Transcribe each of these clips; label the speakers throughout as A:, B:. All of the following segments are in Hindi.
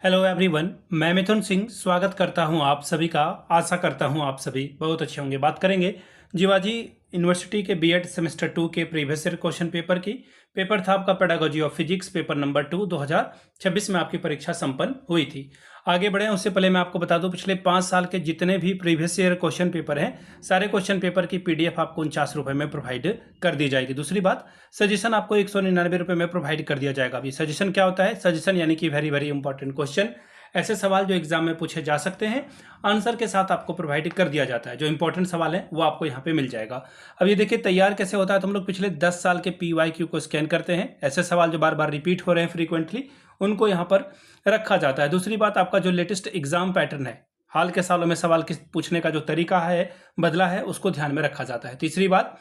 A: हेलो एवरीवन, मैं मिथुन सिंह स्वागत करता हूं आप सभी का। आशा करता हूं आप सभी बहुत अच्छे होंगे। बात करेंगे जीवाजी यूनिवर्सिटी के बीएड सेमेस्टर 2 के प्रीवियस ईयर क्वेश्चन पेपर की। पेपर था आपका pedagogy of physics, paper number 2 2026 में आपकी परीक्षा संपन्न हुई थी। आगे बढ़े उससे पहले मैं आपको बता दूं, पिछले 5 साल के जितने भी प्रीवियस ईयर क्वेश्चन पेपर हैं, सारे क्वेश्चन पेपर की पीडीएफ आपको 49 रुपये में प्रोवाइड कर दी जाएगी। दूसरी बात, सजेशन आपको 199 रुपये में प्रोवाइड कर दिया जाएगा। अभी सजेशन क्या होता है? सजेशन यानी कि वेरी वेरी इंपॉर्टेंट क्वेश्चन, ऐसे सवाल जो एग्जाम में पूछे जा सकते हैं, आंसर के साथ आपको प्रोवाइड कर दिया जाता है। जो इंपॉर्टेंट सवाल है वो आपको यहाँ पे मिल जाएगा। अब ये देखिए तैयार कैसे होता है। तो हम लोग पिछले 10 साल के PYQ को स्कैन करते हैं। ऐसे सवाल जो बार बार रिपीट हो रहे हैं फ्रीक्वेंटली, उनको यहाँ पर रखा जाता है। दूसरी बात, आपका जो लेटेस्ट एग्जाम पैटर्न है, हाल के सालों में सवाल पूछने का जो तरीका है बदला है, उसको ध्यान में रखा जाता है। तीसरी बात,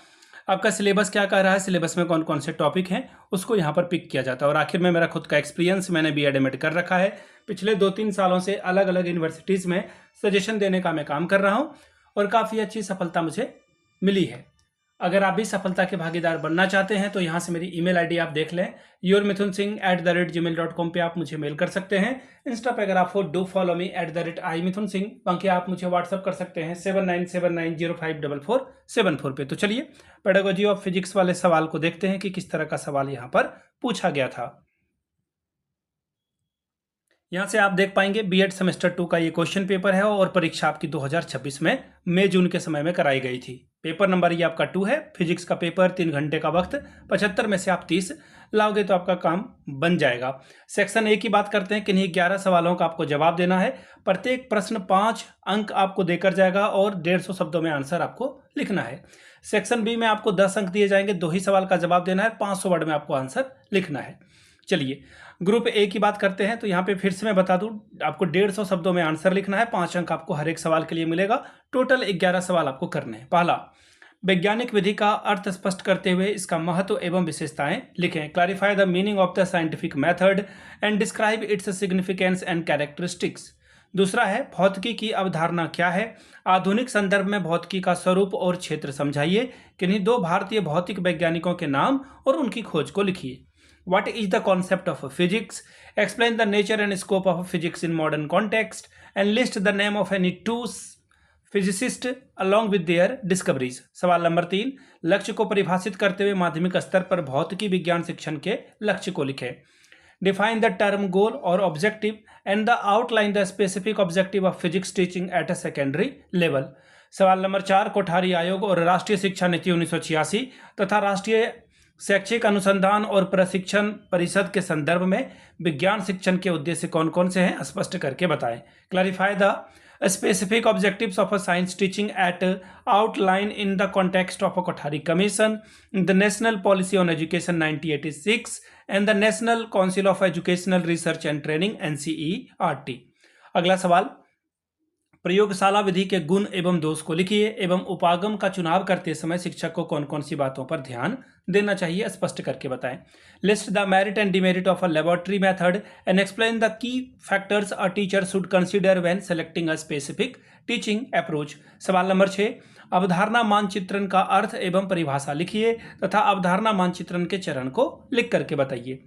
A: आपका सिलेबस क्या कह रहा है, सिलेबस में कौन कौन से टॉपिक हैं, उसको यहाँ पर पिक किया जाता है। और आखिर में मेरा खुद का एक्सपीरियंस, मैंने बीएड एमएड कर रखा है। पिछले 2-3 सालों से अलग अलग यूनिवर्सिटीज़ में सजेशन देने का मैं काम कर रहा हूँ और काफ़ी अच्छी सफलता मुझे मिली है। अगर आप भी सफलता के भागीदार बनना चाहते हैं तो यहाँ से मेरी ईमेल आईडी आप देख लें, yourmithunsingh@gmail.com पे आप मुझे मेल कर सकते हैं। इंस्टा पे अगर आप हो, डू फॉलो मी @imithunsingh। बाकी आप मुझे व्हाट्सअप कर सकते हैं 7979054474 पे। तो चलिए पेडागोजी ऑफ फिजिक्स वाले सवाल को देखते हैं कि किस तरह का सवाल यहाँ पर पूछा गया था। यहाँ से आप देख पाएंगे बीएड सेमेस्टर 2 का ये क्वेश्चन पेपर है और परीक्षा आपकी 2026 में मई जून के समय में कराई गई थी। पेपर नंबर ये आपका 2 है। फिजिक्स का पेपर, 3 घंटे का वक्त, 75 में से आप 30 लाओगे तो आपका काम बन जाएगा। सेक्शन ए की बात करते हैं। किन्हीं 11 सवालों का आपको जवाब देना है। प्रत्येक प्रश्न 5 अंक आपको देकर जाएगा और 150 शब्दों में आंसर आपको लिखना है। सेक्शन बी में आपको 10 अंक दिए जाएंगे, 2 ही सवाल का जवाब देना है, 500 वर्ड में आपको आंसर लिखना है। चलिए ग्रुप ए की बात करते हैं। तो यहाँ पे फिर से मैं बता दूं, आपको 150 शब्दों में आंसर लिखना है, 5 अंक आपको हर एक सवाल के लिए मिलेगा। टोटल 11 सवाल आपको करने हैं। पहला, वैज्ञानिक विधि का अर्थ स्पष्ट करते हुए इसका महत्व एवं विशेषताएं लिखें। Clarify the meaning of the scientific method and describe its significance and characteristics. दूसरा है, भौतिकी की अवधारणा क्या है? आधुनिक संदर्भ में भौतिकी का स्वरूप और क्षेत्र समझाइए। किन्हीं 2 भारतीय भौतिक वैज्ञानिकों के नाम और उनकी खोज को लिखिए। What is the concept of physics? Explain the nature and scope of physics in modern context and list the name of any 2 physicists along with their discoveries. सवाल नंबर 3, लक्ष्य को परिभाषित करते हुए माध्यमिक स्तर पर भौतिकी विज्ञान शिक्षण के लक्ष्य को लिखें। Define the term goal or objective and the outline the specific objective of physics teaching at a secondary level. सवाल नंबर 4, कोठारी आयोग और राष्ट्रीय शिक्षा नीति 1986 तथा राष्ट्रीय शैक्षिक अनुसंधान और प्रशिक्षण परिषद के संदर्भ में विज्ञान शिक्षण के उद्देश्य कौन कौन से हैं, स्पष्ट करके बताएं। Clarify the specific objectives of a science teaching eight outline in the context of a Kothari commission, the national policy on education 1986 and the national council of educational research and training NCERT। अगला सवाल, प्रयोगशाला विधि के गुण एवं दोष को लिखिए एवं उपागम का चुनाव करते समय शिक्षक को कौन कौन सी बातों पर ध्यान देना चाहिए, स्पष्ट करके बताएं। List the merit and demerit of a laboratory method and explain the key factors a teacher should consider when selecting a specific teaching approach. सवाल नंबर 6, अवधारणा मानचित्रण का अर्थ एवं परिभाषा लिखिए तथा अवधारणा मानचित्रण के चरण को लिख करके बताइए।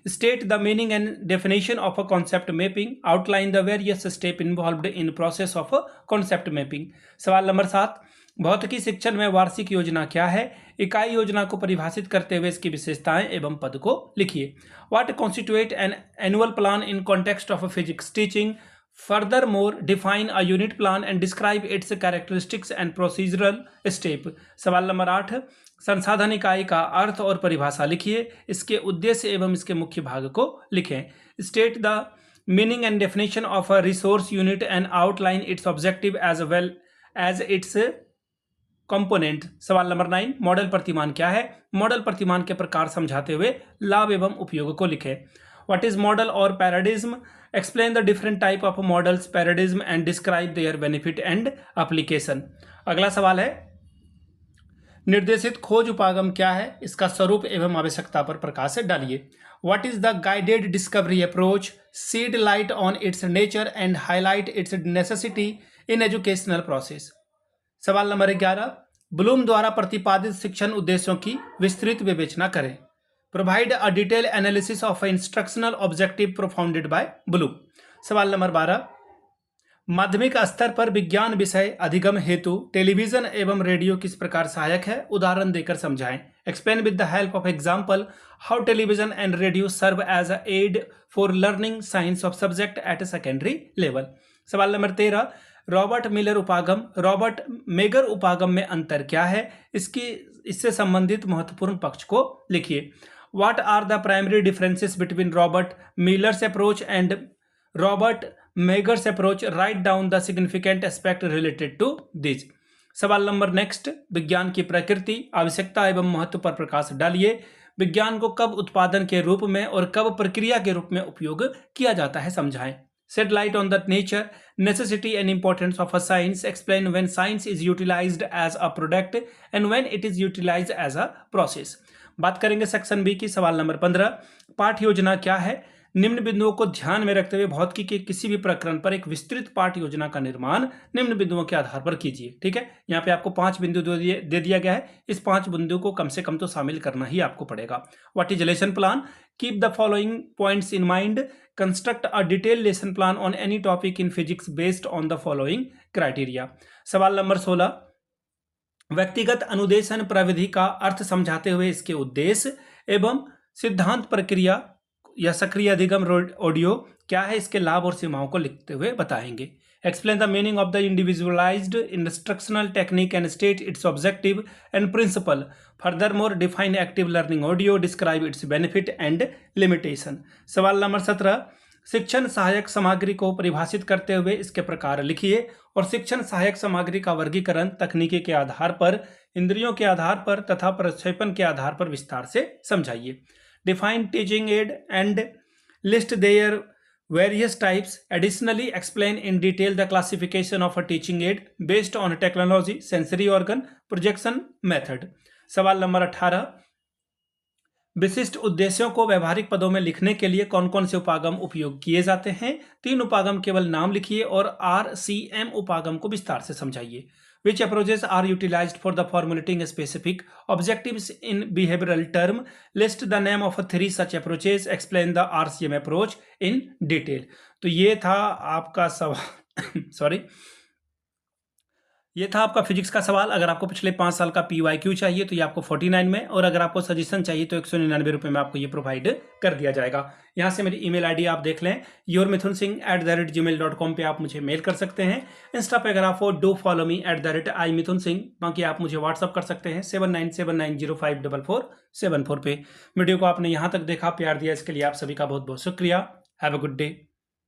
A: State the meaning and definition of a concept mapping. Outline the various steps involved in process of a concept mapping. सवाल नंबर 7, भौतिकी शिक्षण में वार्षिक योजना क्या है? इकाई योजना को परिभाषित करते हुए इसकी विशेषताएं एवं पद को लिखिए। What constitute an annual plan in context of a physics teaching? Furthermore, define a unit plan and describe its characteristics and procedural step. सवाल नंबर 8, संसाधन इकाई का अर्थ और परिभाषा लिखिए, इसके उद्देश्य एवं इसके मुख्य भाग को लिखें। State the meaning and definition of a resource unit and outline its objective as well as its component. सवाल नंबर 9, मॉडल प्रतिमान क्या है? मॉडल प्रतिमान के प्रकार समझाते हुए लाभ एवं उपयोग को लिखें। व्हाट इज मॉडल और paradigm? Explain the different type of models, paradigm and describe their benefit and application. अगला सवाल है, निर्देशित खोज उपागम क्या है? इसका स्वरूप एवं आवश्यकता पर प्रकाश डालिए। What is the guided discovery approach? Shed light on its nature and highlight its necessity in educational process. सवाल नंबर 11, ब्लूम द्वारा प्रतिपादित शिक्षण उद्देश्यों की विस्तृत विवेचना करें। Provide a detail analysis of instructional objective propounded by Bloom. सवाल नंबर 12, माध्यमिक स्तर पर विज्ञान विषय अधिगम हेतु टेलीविजन एवं रेडियो किस प्रकार सहायक है, उदाहरण देकर समझाएं। Explain with the help of example how television and radio serve as a aid for learning science of subject at secondary level. सवाल नंबर 13, रॉबर्ट मिलर उपागम रॉबर्ट मेगर उपागम में अंतर क्या है, इससे संबंधित महत्वपूर्ण पक्ष को लिखिए। What are the primary differences between Robert Miller's approach and Robert Mager's approach, right down the significant aspect related to this. सवाल नंबर नेक्स्ट, विज्ञान की प्रकृति, आवश्यकता एवं महत्व पर प्रकाश डालिए। विज्ञान को कब उत्पादन के रूप में और कब प्रक्रिया के रूप में उपयोग किया जाता है, समझाएं। Shed light on the nature, necessity and importance of a science. Explain when science is utilized as a product and when it is utilized as a process. बात करेंगे सेक्शन बी की। सवाल नंबर 15, पाठ योजना क्या है। निम्न बिंदुओं को ध्यान में रखते हुए भौतिकी के किसी भी प्रकरण पर एक विस्तृत पाठ योजना का निर्माण निम्न बिंदुओं के आधार पर कीजिए। ठीक है, यहाँ पे आपको 5 बिंदु दे दिया गया है। इस 5 बिंदु को कम से कम तो शामिल करना ही आपको पड़ेगा। What is lesson plan, keep the following points in mind, construct a detail lesson plan on any topic in physics based on the following criteria. सवाल नंबर 16, व्यक्तिगत अनुदेशन प्रविधि का अर्थ समझाते हुए इसके उद्देश्य एवं सिद्धांत, प्रक्रिया या सक्रिय अधिगम ऑडियो क्या है, इसके लाभ और सीमाओं को लिखते हुए बताएंगे। Explain the meaning of the individualized instructional technique and state its objective and principle. Furthermore define active learning audio, describe its benefit and limitation. सवाल नंबर 17, शिक्षण सहायक सामग्री को परिभाषित करते हुए इसके प्रकार लिखिए और शिक्षण सहायक सामग्री का वर्गीकरण तकनीकी के आधार पर, इंद्रियों के आधार पर तथा प्रक्षेपण के आधार पर विस्तार से समझाइए। Define teaching aid and list their various types. Additionally, explain in detail the classification of a teaching aid based on technology, sensory organ, projection method. सवाल नंबर 18, विशिष्ट उद्देश्यों को व्यवहारिक पदों में लिखने के लिए कौन कौन से उपागम उपयोग किए जाते हैं। 3 उपागम केवल नाम लिखिए और RCM उपागम को विस्तार से समझाइए। Which approaches are utilized for the formulating specific objectives in behavioral term? List the name of 3 such approaches. Explain the RCM approach in detail. तो ये था आपका सवाल सॉरी ये था आपका फिजिक्स का सवाल। अगर आपको पिछले 5 साल का PYQ चाहिए तो ये आपको 49 में, और अगर आपको सजेशन चाहिए तो 199 रुपये में आपको ये प्रोवाइड कर दिया जाएगा। यहाँ से मेरी ईमेल आईडी आप देख लें, yourmithunsingh@gmail.com पे आप मुझे मेल कर सकते हैं। इंस्टा पे अगर आप डू फॉलो मी @imithunsingh, बाकी आप मुझे व्हाट्सअप कर सकते हैं 7979054474 पे। वीडियो को आपने यहाँ तक देखा, प्यार दिया, इसके लिए आप सभी का बहुत बहुत शुक्रिया। Have a good day.